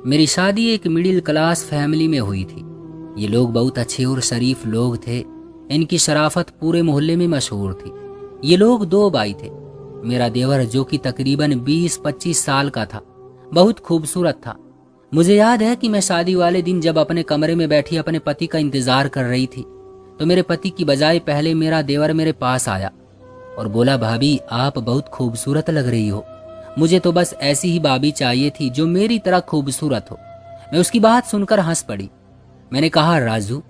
मेरी शादी एक मिडिल क्लास फैमिली में हुई थी। ये लोग बहुत अच्छे और शरीफ लोग थे। इनकी शराफत पूरे मोहल्ले में मशहूर थी। ये लोग 2 भाई थे। मेरा देवर जो कि तकरीबन 20-25 साल का था, बहुत खूबसूरत था। मुझे याद है कि मैं शादी वाले दिन जब अपने कमरे में बैठी अपने पति का इंतजार कर रही थी तो मेरे पति की बजाय पहले मेरा देवर मेरे पास आया और बोला, भाभी आप बहुत खूबसूरत लग रही हो। मुझे तो बस ऐसी ही भाभी चाहिए थी जो मेरी तरह खूबसूरत हो। मैं उसकी बात सुनकर हंस पड़ी। मैंने कहा, राजू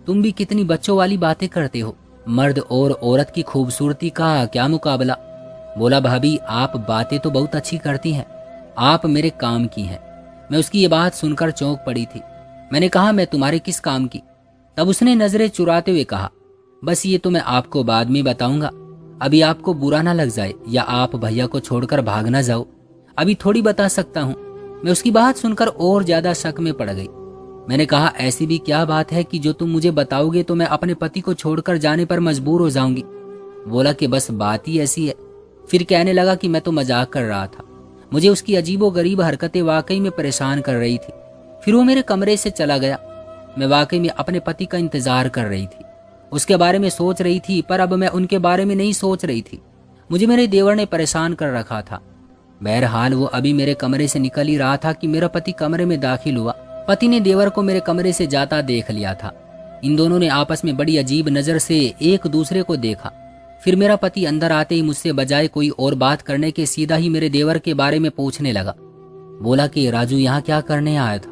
तुम भी कितनी बच्चों वाली बातें करते हो। मर्द और औरत की खूबसूरती का क्या मुकाबला। बोला, भाभी आप बातें तो बहुत अच्छी करती हैं, आप मेरे काम की हैं। मैं उसकी ये बात सुनकर चौंक पड़ी थी। मैंने कहा, मैं तुम्हारे किस काम की। तब उसने नजरें चुराते हुए कहा, बस ये तो मैं आपको बाद में बताऊंगा। अभी आपको बुरा ना लग जाए या आप भैया को छोड़कर भाग ना जाओ, अभी थोड़ी बता सकता हूँ। मैं उसकी बात सुनकर और ज्यादा शक में पड़ गई। मैंने कहा, ऐसी भी क्या बात है कि जो तुम मुझे बताओगे तो मैं अपने पति को छोड़कर जाने पर मजबूर हो जाऊंगी। बोला कि बस बात ही ऐसी है। फिर कहने लगा कि मैं तो मजाक कर रहा था। मुझे उसकी अजीबोगरीब हरकतें वाकई में परेशान कर रही थी। फिर वो मेरे कमरे से चला गया। मैं वाकई में अपने पति का इंतजार कर रही थी, उसके बारे में सोच रही थी, पर अब मैं उनके बारे में नहीं सोच रही थी। मुझे मेरे देवर ने परेशान कर रखा था। बहरहाल वो अभी मेरे कमरे से निकल ही रहा था कि मेरा पति कमरे में दाखिल हुआ। पति ने देवर को मेरे कमरे से जाता देख लिया था। इन दोनों ने आपस में बड़ी अजीब नजर से एक दूसरे को देखा। फिर मेरा पति अंदर आते ही मुझसे बजाय कोई और बात करने के सीधा ही मेरे देवर के बारे में पूछने लगा। बोला कि राजू यहाँ क्या करने आया था।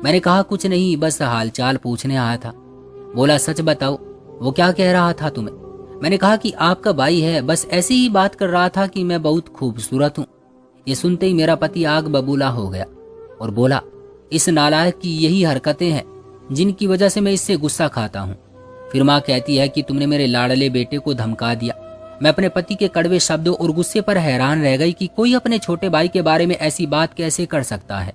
मैंने कहा, कुछ नहीं, बस हालचाल पूछने आया था। बोला, सच बताओ वो क्या कह रहा था तुम्हें। मैंने कहा कि आपका भाई है, बस ऐसी ही बात कर रहा था कि मैं बहुत खूबसूरत हूँ। ये सुनते ही मेरा पति आग बबूला हो गया और बोला, इस नालायक की यही हरकतें हैं जिनकी वजह से मैं इससे गुस्सा खाता हूँ। फिर माँ कहती है कि तुमने मेरे लाडले बेटे को धमका दिया। मैं अपने पति के कड़वे शब्दों और गुस्से पर हैरान रह गई कि कोई अपने छोटे भाई के बारे में ऐसी बात कैसे कर सकता है।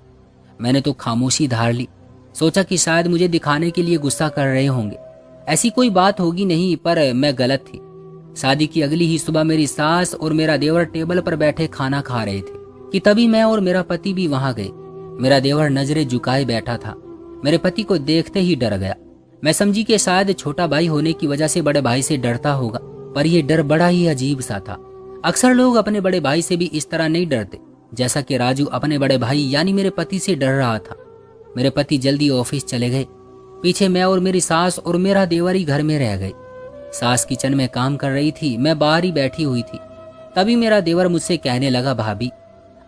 मैंने तो खामोशी धार ली। सोचा कि शायद मुझे दिखाने के लिए गुस्सा कर रहे होंगे। ऐसी कोई बात होगी नहीं, पर मैं गलत थी। शादी की अगली ही सुबह मेरी सास और मेरा देवर टेबल पर बैठे खाना खा रहे थे कि तभी मैं और मेरा पति भी वहां गए। मेरा देवर नजरें झुकाए बैठा था। मेरे पति को देखते ही डर गया। मैं समझी कि शायद छोटा भाई होने की वजह से बड़े भाई से डरता होगा, पर यह डर बड़ा ही अजीब सा था। अक्सर लोग अपने बड़े भाई से भी इस तरह नहीं डरते जैसा कि राजू अपने बड़े भाई यानी मेरे पति से डर रहा था। मेरे पति जल्दी ऑफिस चले गए। पीछे मैं और मेरी सास और मेरा देवर ही घर में रह गए। सास किचन में काम कर रही थी, मैं बाहर ही बैठी हुई थी। तभी मेरा देवर मुझसे कहने लगा, भाभी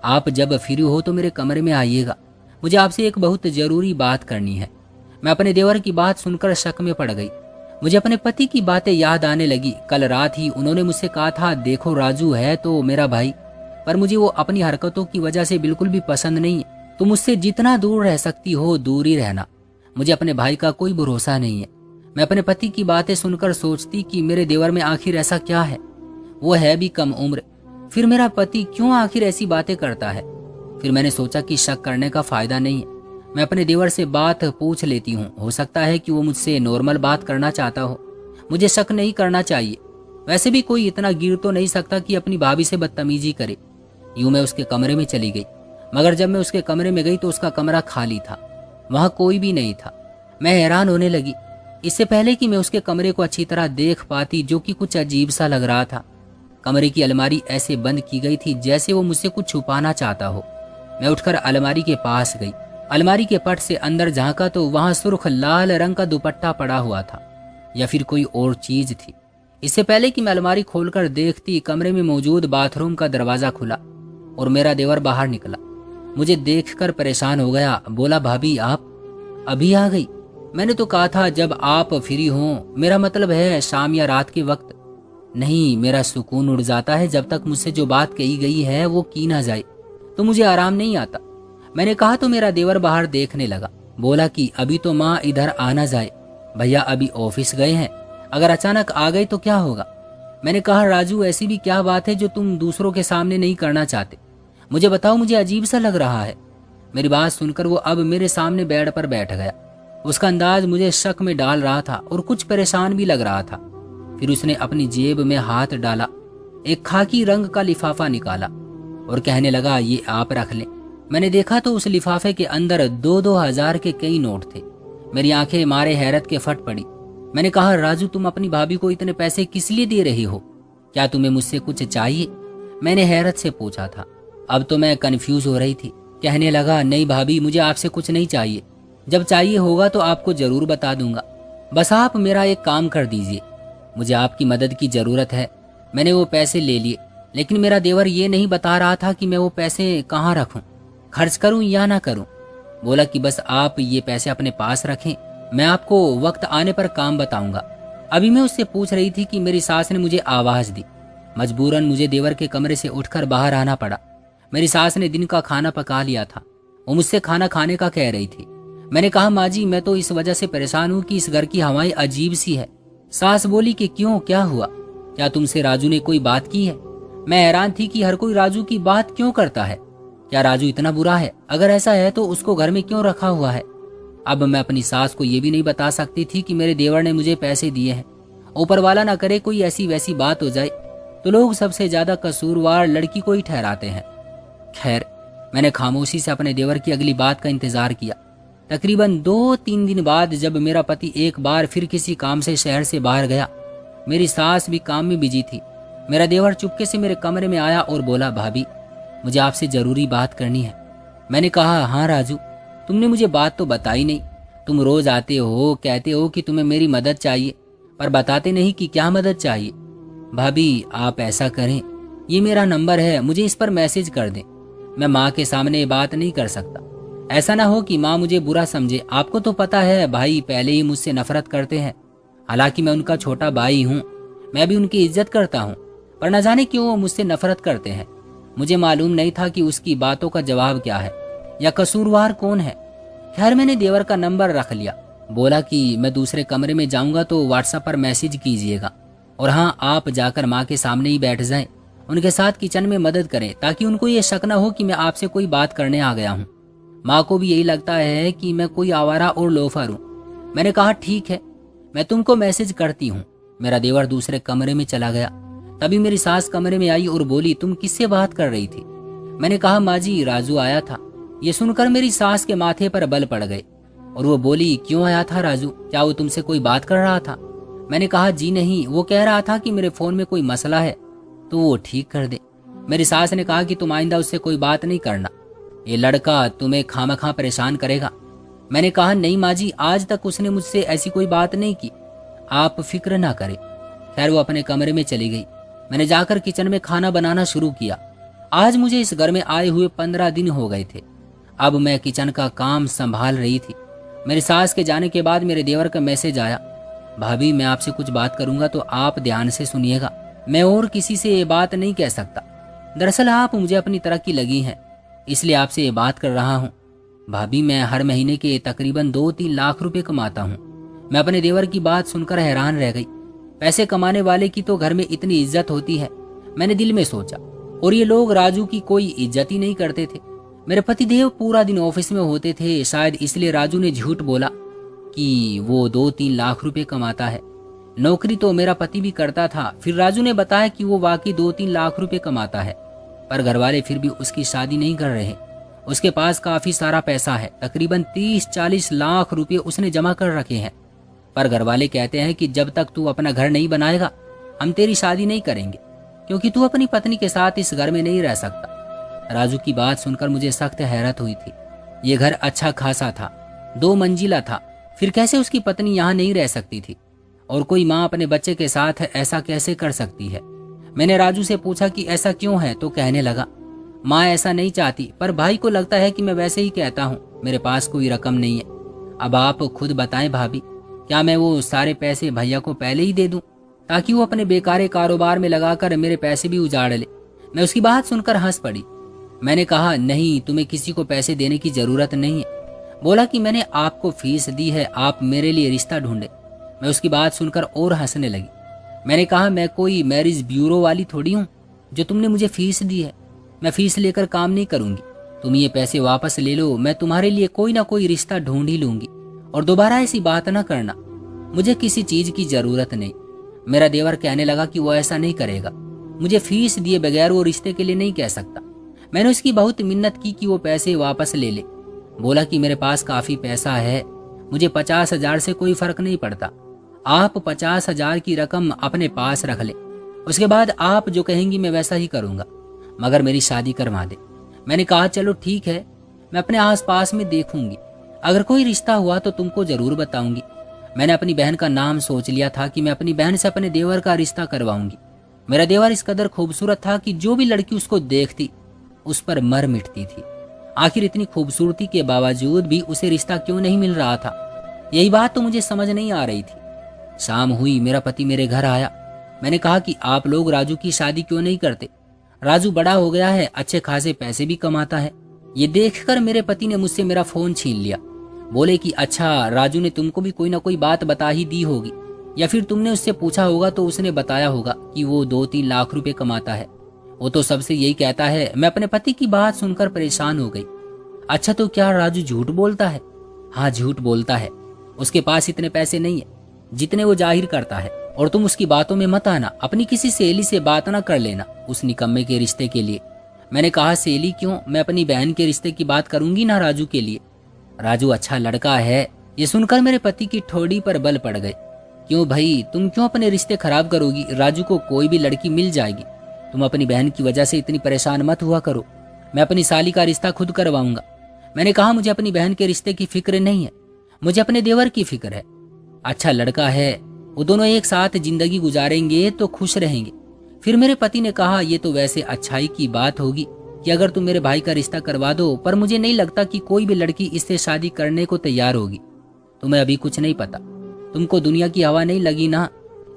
आप जब फ्री हो तो मेरे कमरे में आइएगा, मुझे आपसे एक बहुत जरूरी बात करनी है। मैं अपने देवर की बात सुनकर शक में पड़ गई। मुझे अपने पति की बातें याद आने लगी। कल रात ही उन्होंने मुझसे कहा था, देखो राजू है तो मेरा भाई, पर मुझे वो अपनी हरकतों की वजह से बिल्कुल भी पसंद नहीं है। तुम मुझसे जितना दूर रह सकती हो दूर ही रहना। मुझे अपने भाई का कोई भरोसा नहीं है। मैं अपने पति की बातें सुनकर सोचती कि मेरे देवर में आखिर ऐसा क्या है। वो है भी कम उम्र, फिर मेरा पति क्यों आखिर ऐसी बातें करता है। फिर मैंने सोचा कि शक करने का फायदा नहीं है, मैं अपने देवर से बात पूछ लेती हूँ। हो सकता है कि वो मुझसे नॉर्मल बात करना चाहता हो। मुझे शक नहीं करना चाहिए। वैसे भी कोई इतना गिर तो नहीं सकता कि अपनी भाभी से बदतमीजी करे। यूं मैं उसके कमरे में चली गई, मगर जब मैं उसके कमरे में गई तो उसका कमरा खाली था, वहां कोई भी नहीं था। मैं हैरान होने लगी। इससे पहले कि मैं उसके कमरे को अच्छी तरह देख पाती, जो कि कुछ अजीब सा लग रहा था, कमरे की अलमारी ऐसे बंद की गई थी जैसे वो मुझसे कुछ छुपाना चाहता हो। मैं उठकर अलमारी के पास गई। अलमारी के पट से अंदर झांका तो वहां सुर्ख लाल रंग का दुपट्टा पड़ा हुआ था, या फिर कोई और चीज थी। इससे पहले कि मैं अलमारी खोलकर देखती, कमरे में मौजूद बाथरूम का दरवाजा खुला और मेरा देवर बाहर निकला। मुझे देखकर परेशान हो गया। बोला, भाभी आप अभी आ गई। मैंने तो कहा था जब आप फ्री हों, मेरा मतलब है शाम या रात के वक्त। नहीं, मेरा सुकून उड़ जाता है जब तक मुझसे जो बात कही गई है वो की ना जाए, तो मुझे आराम नहीं आता। मैंने कहा तो मेरा देवर बाहर देखने लगा। बोला कि अभी तो माँ इधर आना जाए, भैया अभी ऑफिस गए हैं, अगर अचानक आ गए तो क्या होगा। मैंने कहा, राजू ऐसी भी क्या बात है जो तुम दूसरों के सामने नहीं करना चाहते, मुझे बताओ, मुझे अजीब सा लग रहा है। मेरी बात सुनकर वो अब मेरे सामने बेड पर बैठ गया। उसका अंदाज मुझे शक में डाल रहा था और कुछ परेशान भी लग रहा था। फिर उसने अपनी जेब में हाथ डाला, एक खाकी रंग का लिफाफा निकाला और कहने लगा, ये आप रख लें। मैंने देखा तो उस लिफाफे के अंदर 2-2 हजार के कई नोट थे। मेरी आंखें मारे हैरत के फट पड़ी। मैंने कहा, राजू तुम अपनी भाभी को इतने पैसे किस लिए दे रही हो? क्या तुम्हें मुझसे कुछ चाहिए? मैंने हैरत से पूछा था। अब तो मैं कंफ्यूज हो रही थी। कहने लगा, नहीं भाभी, मुझे आपसे कुछ नहीं चाहिए। जब चाहिए होगा तो आपको जरूर बता दूंगा। बस आप मेरा एक काम कर दीजिए, मुझे आपकी मदद की जरूरत है। मैंने वो पैसे ले लिए, लेकिन मेरा देवर ये नहीं बता रहा था कि मैं वो पैसे कहाँ रखूं, खर्च करूं या ना करूं। बोला कि बस आप ये पैसे अपने पास रखें, मैं आपको वक्त आने पर काम बताऊंगा। अभी मैं उससे पूछ रही थी कि मेरी सास ने मुझे आवाज दी। मजबूरन मुझे देवर के कमरे से उठकर बाहर आना पड़ा। मेरी सास ने दिन का खाना पका लिया था। वो मुझसे खाना खाने का कह रही थी। मैंने कहा, माँ जी मैं तो इस वजह से परेशान हूँ कि इस घर की हवाएं अजीब सी है। सास बोली कि क्यों, क्या हुआ? क्या तुमसे राजू ने कोई बात की है? मैं हैरान थी कि हर कोई राजू की बात क्यों करता है। क्या राजू इतना बुरा है? अगर ऐसा है तो उसको घर में क्यों रखा हुआ है? अब मैं अपनी सास को ये भी नहीं बता सकती थी कि मेरे देवर ने मुझे पैसे दिए हैं। ऊपर वाला ना करे कोई ऐसी वैसी बात हो जाए तो लोग सबसे ज्यादा कसूरवार लड़की को ही ठहराते हैं। खैर, मैंने खामोशी से अपने देवर की अगली बात का इंतजार किया। तकरीबन 2-3 दिन बाद जब मेरा पति एक बार फिर किसी काम से शहर से बाहर गया, मेरी सास भी काम में बिजी थी। मेरा देवर चुपके से मेरे कमरे में आया और बोला, भाभी मुझे आपसे जरूरी बात करनी है। मैंने कहा, हाँ राजू, तुमने मुझे बात तो बताई नहीं। तुम रोज आते हो, कहते हो कि तुम्हें मेरी मदद चाहिए, पर बताते नहीं कि क्या मदद चाहिए। भाभी आप ऐसा करें, ये मेरा नंबर है, मुझे इस पर मैसेज कर दें। मैं माँ के सामने ये बात नहीं कर सकता। ऐसा ना हो कि माँ मुझे बुरा समझे। आपको तो पता है भाई पहले ही मुझसे नफरत करते हैं। हालांकि मैं उनका छोटा भाई हूँ, मैं भी उनकी इज्जत करता हूँ, पर न जाने क्यों वो मुझसे नफरत करते हैं। मुझे मालूम नहीं था कि उसकी बातों का जवाब क्या है या कसूरवार कौन है। खैर, मैंने देवर का नंबर रख लिया। बोला कि मैं दूसरे कमरे में जाऊंगा तो व्हाट्सएप पर मैसेज कीजिएगा, और हाँ आप जाकर माँ के सामने ही बैठ जाएं, उनके साथ किचन में मदद करें ताकि उनको ये शक न हो कि मैं आपसे कोई बात करने आ गया हूँ। माँ को भी यही लगता है कि मैं कोई आवारा और लोफर हूँ। मैंने कहा, ठीक है, मैं तुमको मैसेज करती हूँ। मेरा देवर दूसरे कमरे में चला गया। तभी मेरी सास कमरे में आई और बोली, तुम किससे बात कर रही थी? मैंने कहा, माँ जी राजू आया था। ये सुनकर मेरी सास के माथे पर बल पड़ गए और वो बोली, क्यों आया था राजू? क्या वो तुमसे कोई बात कर रहा था? मैंने कहा, जी नहीं, वो कह रहा था कि मेरे फोन में कोई मसला है तो वो ठीक कर दे। मेरी सास ने कहा कि तुम आइंदा उससे कोई बात नहीं करना, ये लड़का तुम्हें खामखा परेशान करेगा। मैंने कहा, नहीं माँ जी, आज तक उसने मुझसे ऐसी कोई बात नहीं की, आप फिक्र ना करें। खैर, वो अपने कमरे में चली गई। मैंने जाकर किचन में खाना बनाना शुरू किया। आज मुझे इस घर में आए हुए 15 दिन हो गए थे। अब मैं किचन का काम संभाल रही थी। मेरी सास के जाने के बाद मेरे देवर का मैसेज आया, भाभी मैं आपसे कुछ बात करूंगा तो आप ध्यान से सुनिएगा। मैं और किसी से ये बात नहीं कह सकता। दरअसल आप मुझे अपनी तरह की लगी हैं, इसलिए आपसे ये बात कर रहा हूँ। भाभी मैं हर महीने के तकरीबन 2-3 लाख रुपए कमाता हूँ। मैं अपने देवर की बात सुनकर हैरान रह गई। पैसे कमाने वाले की तो घर में इतनी इज्जत होती है, मैंने दिल में सोचा। और ये लोग राजू की कोई इज्जत ही नहीं करते थे। मेरे पतिदेव पूरा दिन ऑफिस में होते थे, शायद इसलिए राजू ने झूठ बोला कि वो 2-3 लाख रुपए कमाता है। नौकरी तो मेरा पति भी करता था। फिर राजू ने बताया कि वो वाकई 2-3 लाख रुपए कमाता है, पर घरवाले फिर भी उसकी शादी नहीं कर रहे। उसके पास काफी सारा पैसा है, तकरीबन 30-40 लाख रुपए उसने जमा कर रखे हैं, पर घरवाले कहते हैं कि जब तक तू अपना घर नहीं बनाएगा हम तेरी शादी नहीं करेंगे, क्योंकि तू अपनी पत्नी के साथ इस घर में नहीं रह सकता। राजू की बात सुनकर मुझे सख्त हैरत हुई थी। ये घर अच्छा खासा था, 2 मंजिला था, फिर कैसे उसकी पत्नी यहाँ नहीं रह सकती थी? और कोई माँ अपने बच्चे के साथ ऐसा कैसे कर सकती है? मैंने राजू से पूछा कि ऐसा क्यों है, तो कहने लगा, माँ ऐसा नहीं चाहती, पर भाई को लगता है कि मैं वैसे ही कहता हूँ। मेरे पास कोई रकम नहीं है। अब आप खुद बताएं भाभी, क्या मैं वो सारे पैसे भैया को पहले ही दे दूं ताकि वो अपने बेकारे कारोबार में लगाकर मेरे पैसे भी उजाड़ ले? मैं उसकी बात सुनकर हंस पड़ी। मैंने कहा, नहीं, तुम्हें किसी को पैसे देने की जरूरत नहीं है। बोला कि मैंने आपको फीस दी है, आप मेरे लिए रिश्ता ढूंढे। मैं उसकी बात सुनकर और हंसने लगी। मैंने कहा, मैं कोई मैरिज ब्यूरो वाली थोड़ी हूँ जो तुमने मुझे फीस दी है। मैं फीस लेकर काम नहीं करूंगी। तुम ये पैसे वापस ले लो, मैं तुम्हारे लिए कोई ना कोई रिश्ता ढूंढ ही लूंगी, और दोबारा ऐसी बात ना करना। मुझे किसी चीज की जरूरत नहीं। मेरा देवर कहने लगा कि वो ऐसा नहीं करेगा। मुझे फीस दिए बगैर वो रिश्ते के लिए नहीं कह सकता। मैंने उसकी बहुत मिन्नत की कि वो पैसे वापस ले ले। बोला कि मेरे पास काफी पैसा है, मुझे 50,000 से कोई फर्क नहीं पड़ता। आप 50,000 की रकम अपने पास रख ले, उसके बाद आप जो कहेंगी मैं वैसा ही करूंगा, मगर मेरी शादी करवा दे। मैंने कहा चलो ठीक है, मैं अपने आसपास में देखूंगी, अगर कोई रिश्ता हुआ तो तुमको जरूर बताऊंगी। मैंने अपनी बहन का नाम सोच लिया था कि मैं अपनी बहन से अपने देवर का रिश्ता करवाऊंगी। मेरा देवर इस कदर खूबसूरत था कि जो भी लड़की उसको देखती उस पर मर मिटती थी। आखिर इतनी खूबसूरती के बावजूद भी उसे रिश्ता क्यों नहीं मिल रहा था, यही बात तो मुझे समझ नहीं आ रही थी। शाम हुई, मेरा पति मेरे घर आया। मैंने कहा कि आप लोग राजू की शादी क्यों नहीं करते, राजू बड़ा हो गया है, अच्छे खासे पैसे भी कमाता है। ये देखकर मेरे पति ने मुझसे मेरा फोन छीन लिया। बोले कि अच्छा, राजू ने तुमको भी कोई ना कोई बात बता ही दी होगी, या फिर तुमने उससे पूछा होगा तो उसने बताया होगा कि वो 2-3 लाख रुपए कमाता है। वो तो सबसे यही कहता है। मैं अपने पति की बात सुनकर परेशान हो गई। अच्छा, तो क्या राजू झूठ बोलता है? हाँ, झूठ बोलता है। उसके पास इतने पैसे नहीं है जितने वो जाहिर करता है, और तुम उसकी बातों में मत आना, अपनी किसी सहेली से बात ना कर लेना उस निकम्मे के रिश्ते के लिए। मैंने कहा सहेली क्यों, मैं अपनी बहन के रिश्ते की बात करूंगी ना राजू के लिए। राजू अच्छा लड़का है। ये सुनकर मेरे पति की ठोड़ी पर बल पड़ गए। क्यों भाई, तुम क्यों अपने रिश्ते खराब करोगी? राजू को कोई भी लड़की मिल जाएगी, तुम अपनी बहन की वजह से इतनी परेशान मत हुआ करो। मैं अपनी साली का रिश्ता खुद करवाऊंगा। मैंने कहा मुझे अपनी बहन के रिश्ते की फिक्र नहीं है, मुझे अपने देवर की फिक्र है। अच्छा लड़का है, वो दोनों एक साथ जिंदगी गुजारेंगे तो खुश रहेंगे। फिर मेरे पति ने कहा ये तो वैसे अच्छाई की बात होगी कि अगर तुम मेरे भाई का रिश्ता करवा दो, पर मुझे नहीं लगता कि कोई भी लड़की इससे शादी करने को तैयार होगी। तुम्हें अभी कुछ नहीं पता, तुमको दुनिया की हवा नहीं लगी ना,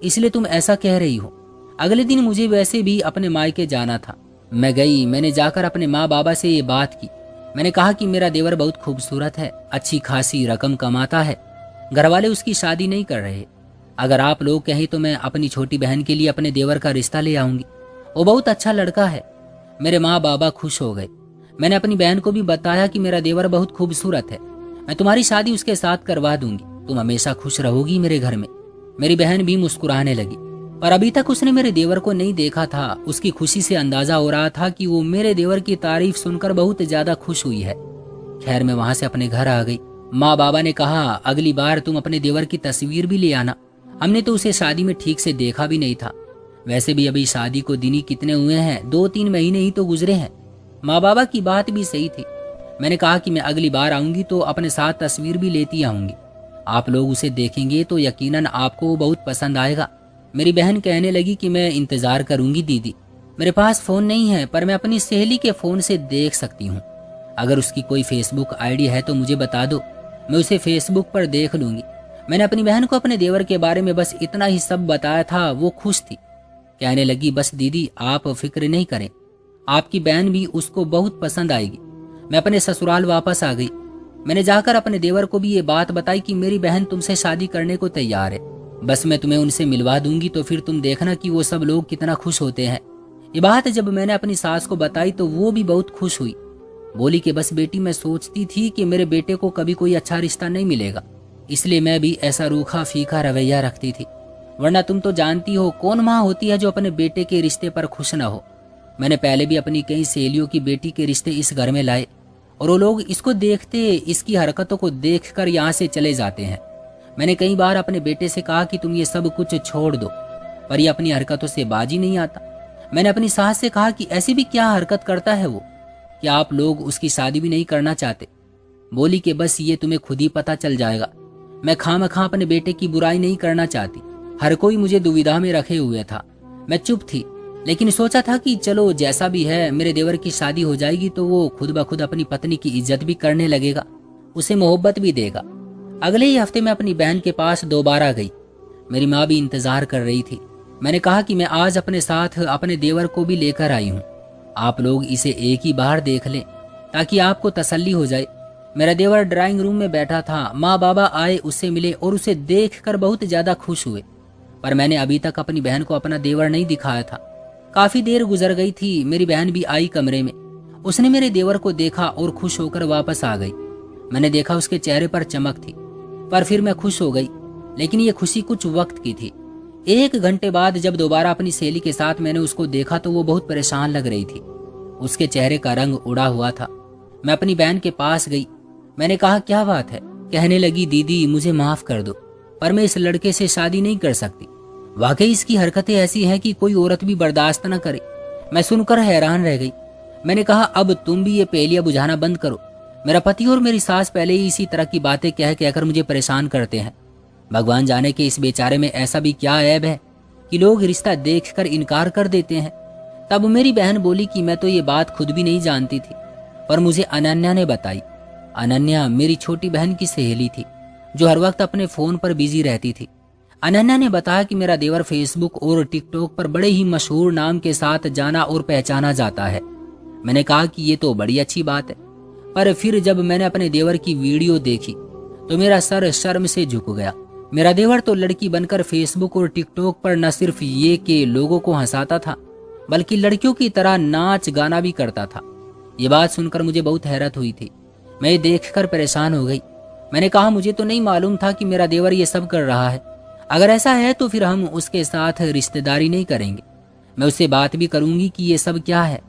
इसलिए तुम ऐसा कह रही हो। अगले दिन मुझे वैसे भी अपने मायके जाना था। मैं गई, मैंने जाकर अपने माँ बाबा से ये बात की। मैंने कहा कि मेरा देवर बहुत खूबसूरत है, अच्छी खासी रकम कमाता है, घरवाले उसकी शादी नहीं कर रहे। अगर आप लोग कहें तो मैं अपनी छोटी बहन के लिए अपने देवर का रिश्ता ले आऊंगी, वो बहुत अच्छा लड़का है। मेरे माँ बाबा खुश हो गए। मैंने अपनी बहन को भी बताया कि मेरा देवर बहुत खूबसूरत है, मैं तुम्हारी शादी उसके साथ करवा दूंगी, तुम हमेशा खुश रहोगी मेरे घर में। मेरी बहन भी मुस्कुराने लगी, पर अभी तक उसने मेरे देवर को नहीं देखा था। उसकी खुशी से अंदाजा हो रहा था कि वो मेरे देवर की तारीफ सुनकर बहुत ज्यादा खुश हुई है। खैर मैं वहां से अपने घर आ गई। माँ बाबा ने कहा अगली बार तुम अपने देवर की तस्वीर भी ले आना, हमने तो उसे शादी में ठीक से देखा भी नहीं था। वैसे भी अभी शादी को दिन ही कितने हुए हैं, 2-3 महीने ही तो गुजरे हैं। माँ बाबा की बात भी सही थी। मैंने कहा कि मैं अगली बार आऊंगी तो अपने साथ तस्वीर भी लेती आऊंगी, आप लोग उसे देखेंगे तो यकीनन आपको वो बहुत पसंद आएगा। मेरी बहन कहने लगी कि मैं इंतजार करूंगी दीदी, मेरे पास फोन नहीं है, पर मैं अपनी सहेली के फोन से देख सकती हूँ। अगर उसकी कोई फेसबुक आईडी है तो मुझे बता दो, मैं उसे फेसबुक पर देख लूंगी। मैंने अपनी बहन को अपने देवर के बारे में बस इतना ही सब बताया था। वो खुश थी, कहने लगी बस दीदी आप फिक्र नहीं करें, आपकी बहन भी उसको बहुत पसंद आएगी। मैं अपने ससुराल वापस आ गई। मैंने जाकर अपने देवर को भी ये बात बताई कि मेरी बहन तुमसे शादी करने को तैयार है, बस मैं तुम्हें उनसे मिलवा दूंगी तो फिर तुम देखना कि वो सब लोग कितना खुश होते हैं। ये बात जब मैंने अपनी सास को बताई तो वो भी बहुत खुश हुई। बोली कि बस बेटी मैं सोचती थी कि मेरे बेटे को कभी कोई अच्छा रिश्ता नहीं मिलेगा, इसलिए मैं भी ऐसा रूखा फीका रवैया रखती थी, वरना तुम तो जानती हो कौन माँ होती है जो अपने बेटे के रिश्ते पर खुश न हो। मैंने पहले भी अपनी कई सहेलियों की बेटी के रिश्ते इस घर में लाए और वो लोग इसको देखते, इसकी हरकतों को देखकर यहाँ से चले जाते हैं। मैंने कई बार अपने बेटे से कहा कि तुम ये सब कुछ छोड़ दो, पर ये अपनी हरकतों से बाजी नहीं आता। मैंने अपनी सास से कहा कि ऐसी भी क्या हरकत करता है वो, कि आप लोग उसकी शादी भी नहीं करना चाहते। बोली कि बस ये तुम्हें खुद ही पता चल जाएगा। मैं खामखा अपने बेटे की बुराई नहीं करना चाहती, हर कोई मुझे दुविधा में रखे हुए था। मैं चुप थी, लेकिन सोचा था कि चलो जैसा भी है, मेरे देवर की शादी हो जाएगी तो वो खुद ब खुद अपनी पत्नी की इज्जत भी करने लगेगा, उसे मोहब्बत भी देगा। अगले ही हफ्ते मैं अपनी बहन के पास दोबारा गई। मेरी माँ भी इंतजार कर रही थी। मैंने कहा कि मैं आज अपने साथ अपने देवर को भी लेकर आई हूँ, आप लोग इसे एक ही बार देख लें ताकि आपको तसल्ली हो जाए। मेरा देवर ड्राइंग रूम में बैठा था। माँ बाबा आए, उससे मिले और उसे देखकर बहुत ज्यादा खुश हुए, पर मैंने अभी तक अपनी बहन को अपना देवर नहीं दिखाया था। काफी देर गुजर गई थी, मेरी बहन भी आई कमरे में। उसने मेरे देवर को देखा और खुश होकर वापस आ गई। मैंने देखा उसके चेहरे पर चमक थी, पर फिर मैं खुश हो गई, लेकिन ये खुशी कुछ वक्त की थी। 1 घंटे बाद जब दोबारा अपनी सहेली के साथ मैंने उसको देखा तो वो बहुत परेशान लग रही थी। उसके चेहरे का रंग उड़ा हुआ था। मैं अपनी बहन के पास गई। मैंने कहा, क्या बात है? कहने लगी, दीदी मुझे माफ कर दो, पर मैं इस लड़के से शादी नहीं कर सकती। वाकई इसकी हरकतें ऐसी हैं कि कोई औरत भी बर्दाश्त न करे। मैं सुनकर हैरान रह गई। मैंने कहा, अब तुम भी ये पहेलियां बुझाना बंद करो। मेरा पति और मेरी सास पहले ही इसी तरह की बातें कह कहकर मुझे परेशान करते हैं। भगवान जाने कि इस बेचारे में ऐसा भी क्या ऐब है कि लोग रिश्ता देखकर इनकार कर देते हैं। तब मेरी बहन बोली कि मैं तो ये बात खुद भी नहीं जानती थी, पर मुझे अनन्या ने बताई। अनन्या मेरी छोटी बहन की सहेली थी जो हर वक्त अपने फोन पर बिजी रहती थी। अनन्या ने बताया कि मेरा देवर फेसबुक और टिकटॉक पर बड़े ही मशहूर नाम के साथ जाना और पहचाना जाता है। मैंने कहा कि ये तो बड़ी अच्छी बात है, पर फिर जब मैंने अपने देवर की वीडियो देखी तो मेरा सर शर्म से झुक गया। मेरा देवर तो लड़की बनकर फेसबुक और टिकटॉक पर न सिर्फ ये कि लोगों को हंसाता था, बल्कि लड़कियों की तरह नाच गाना भी करता था। ये बात सुनकर मुझे बहुत हैरत हुई थी। मैं ये देखकर परेशान हो गई। मैंने कहा, मुझे तो नहीं मालूम था कि मेरा देवर ये सब कर रहा है। अगर ऐसा है तो फिर हम उसके साथ रिश्तेदारी नहीं करेंगे। मैं उससे बात भी करूंगी कि ये सब क्या है।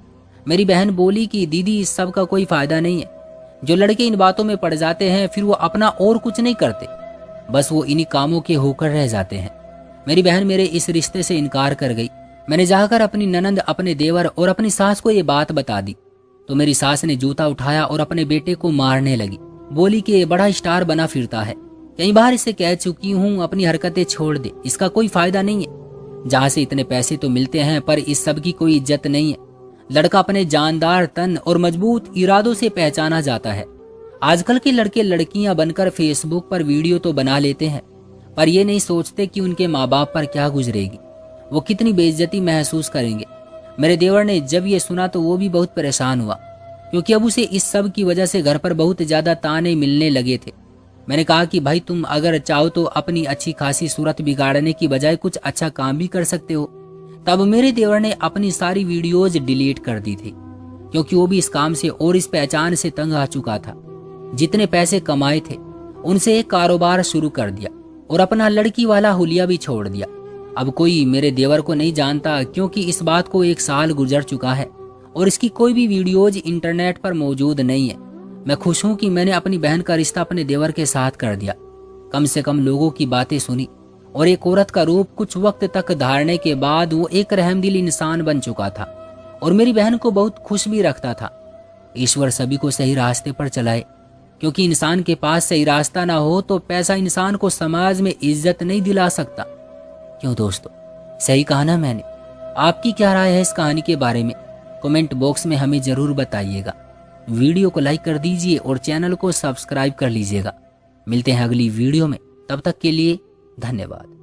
मेरी बहन बोली कि दीदी इस सब का कोई फायदा नहीं है। जो लड़के इन बातों में पड़ जाते हैं फिर वो अपना और कुछ नहीं करते, बस वो इन्हीं कामों के होकर रह जाते हैं। मेरी बहन मेरे इस रिश्ते से इनकार कर गई। मैंने जाकर अपनी ननंद, अपने देवर और अपनी सास को ये बात बता दी तो मेरी सास ने जूता उठाया और अपने बेटे को मारने लगी। बोली कि ये बड़ा स्टार बना फिरता है, कई बार इसे कह चुकी हूँ अपनी हरकतें छोड़ दे, इसका कोई फायदा नहीं है। जहाँ से इतने पैसे तो मिलते हैं पर इस सब की कोई इज्जत नहीं है। लड़का अपने जानदार तन और मजबूत इरादों से पहचाना जाता है। आजकल के लड़के लड़कियां बनकर फेसबुक पर वीडियो तो बना लेते हैं, पर ये नहीं सोचते कि उनके माँ बाप पर क्या गुजरेगी, वो कितनी बेइज्जती महसूस करेंगे। मेरे देवर ने जब ये सुना तो वो भी बहुत परेशान हुआ, क्योंकि अब उसे इस सब की वजह से घर पर बहुत ज्यादा ताने मिलने लगे थे। मैंने कहा कि भाई तुम अगर चाहो तो अपनी अच्छी खासी सूरत बिगाड़ने की बजाय कुछ अच्छा काम भी कर सकते हो। तब मेरे देवर ने अपनी सारी वीडियोज डिलीट कर दी थी, क्योंकि वो भी इस काम से और इस पहचान से तंग आ चुका था। जितने पैसे कमाए थे उनसे एक कारोबार शुरू कर दिया और अपना लड़की वाला हुलिया भी छोड़ दिया। अब कोई मेरे देवर को नहीं जानता, क्योंकि इस बात को 1 साल गुजर चुका है और इसकी कोई भी वीडियोज इंटरनेट पर मौजूद नहीं है। मैं खुश हूं कि मैंने अपनी बहन का रिश्ता अपने देवर के साथ कर दिया। कम से कम लोगों की बातें सुनी और एक औरत का रूप कुछ वक्त तक धारने के बाद वो एक रहमदिल इंसान बन चुका था और मेरी बहन को बहुत खुश भी रखता था। ईश्वर सभी को सही रास्ते पर चलाए, क्योंकि इंसान के पास सही रास्ता ना हो तो पैसा इंसान को समाज में इज्जत नहीं दिला सकता। क्यों दोस्तों, सही कहा ना मैंने? आपकी क्या राय है इस कहानी के बारे में? कमेंट बॉक्स में हमें जरूर बताइएगा। वीडियो को लाइक कर दीजिए और चैनल को सब्सक्राइब कर लीजिएगा। मिलते हैं अगली वीडियो में, तब तक के लिए धन्यवाद।